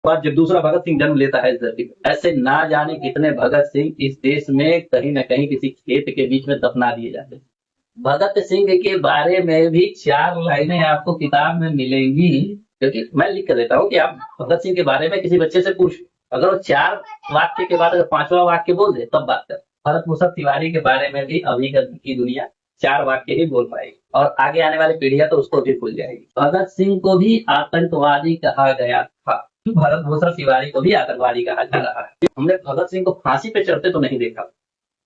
बाद जब दूसरा भगत सिंह जन्म लेता है इस धरती पर, ऐसे ना जाने कितने भगत सिंह इस देश में कहीं न कहीं किसी खेत के बीच में दफना दिए जाते हैं। भगत सिंह के बारे में भी 4 लाइनें आपको किताब में मिलेंगी, क्योंकि मैं लिख कर देता हूँ कि आप भगत सिंह के बारे में किसी बच्चे से पूछ, अगर वो 4 वाक्य के बाद अगर 5वां वाक्य बोल दे तब बात कर। भरत भूषण तिवारी के बारे में भी अभी की दुनिया 4 वाक्य ही बोल पाएगी, और आगे आने वाली पीढ़ियां तो उसको भी भूल जाएगी। भगत सिंह को भी आतंकवादी कहा गया था, भरत भूषण तिवारी को भी आतंकवादी कहा जा रहा है। हमने भगत सिंह को फांसी पे चढ़ते तो नहीं देखा,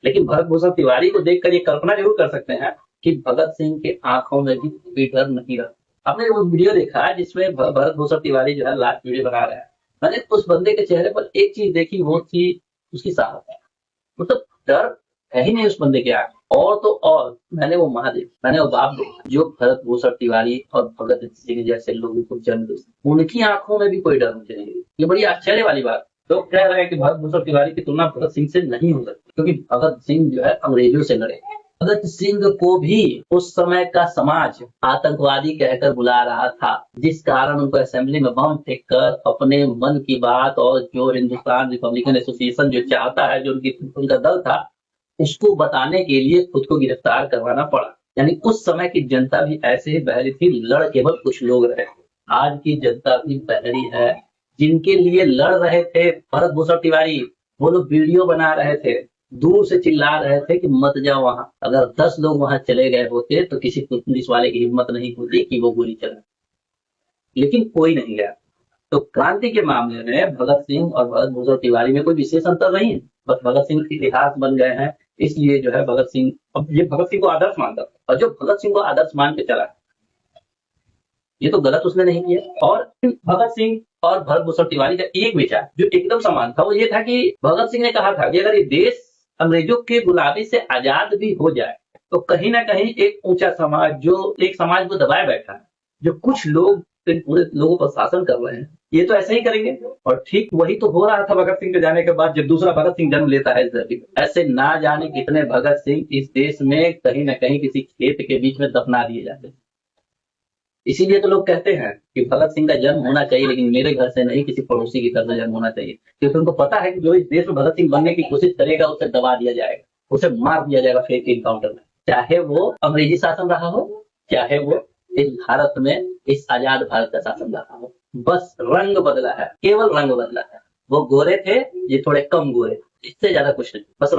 लेकिन भरत भूषण तिवारी को देखकर ये कल्पना जरूर कर सकते हैं कि भगत सिंह के आंखों में भी कोई डर नहीं रहा। आपने वो वीडियो देखा जिसमें भरत भूषण तिवारी जो है लास्ट वीडियो बना रहा है, मैंने उस बंदे के चेहरे पर एक चीज देखी, वो थी उसकी साहस। मतलब डर है ही नहीं उस बंदे के आंख। और तो और मैंने वो माँ देखी, मैंने वो बाप देखा जो भरत भूषण तिवारी और भगत सिंह जैसे लोगों को जन्म दे, उनकी आंखों में भी कोई डर मुझे नहीं। ये बड़ी आश्चर्य वाली बात। लोग कह रहे हैं कि भरत भूषण तिवारी की तुलना भगत सिंह से नहीं हो सकती, क्योंकि भगत सिंह जो है अंग्रेजों से लड़े। भगत सिंह को भी उस समय का समाज आतंकवादी कहकर बुला रहा था, जिस कारण उनको असेंबली में बम फेंक कर अपने मन की बात, और जो हिंदुस्तान रिपब्लिकन एसोसिएशन जो चाहता है, जो उनका दल था, उसको बताने के लिए खुद को गिरफ्तार करवाना पड़ा। यानी उस समय की जनता भी ऐसे ही बहरी थी, लड़ केवल कुछ लोग रहे। आज की जनता भी बहरी है। जिनके लिए लड़ रहे थे भरत भूषण तिवारी, वो लोग वीडियो बना रहे थे, दूर से चिल्ला रहे थे कि मत जाओ वहां। अगर 10 लोग वहां चले गए होते तो किसी पुलिस वाले की हिम्मत नहीं होती कि वो गोली चलाए, लेकिन कोई नहीं गया। तो क्रांति के मामले में भगत सिंह और भरत भूषण तिवारी में कोई विशेष अंतर नहीं है, बस भगत सिंह इतिहास बन गए हैं। इसलिए जो है भगत सिंह, अब ये भगत सिंह को आदर्श मानता था, और जो भगत सिंह को आदर्श मान के चला, ये तो गलत उसने नहीं किया। और भगत सिंह और भरत भूषण तिवारी का एक विचार जो एकदम समान था, वो ये था कि भगत सिंह ने कहा था कि अगर ये देश अंग्रेजों के गुलामी से आजाद भी हो जाए तो कहीं ना कहीं एक ऊंचा समाज, जो एक समाज को दबाए बैठा है, जो कुछ लोग पूरे लोगों पर शासन कर रहे हैं, ये तो ऐसे ही करेंगे। और ठीक वही तो हो रहा था भगत सिंह के जाने के बाद, जब दूसरा भगत सिंह जन्म लेता है इस धरती पर। ऐसे ना जाने कितने भगत सिंह इस देश में कहीं ना कहीं किसी खेत के बीच में दफना दिए जाते हैं। इसीलिए तो लोग कहते हैं कि भगत सिंह का जन्म होना चाहिए, लेकिन मेरे घर से नहीं, किसी पड़ोसी के घर से जन्म होना चाहिए, क्योंकि उनको पता है कि जो इस देश में भगत सिंह बनने की कोशिश करेगा उसे दबा दिया जाएगा, उसे मार दिया जाएगा फेक इनकाउंटर में। चाहे वो अंग्रेजी शासन रहा हो, चाहे वो इस भारत में, इस आजाद भारत का शासन रहा हो, बस रंग बदला है, केवल रंग बदला है। वो गोरे थे, ये थोड़े कम गोरे, इससे ज्यादा कुछ नहीं, बस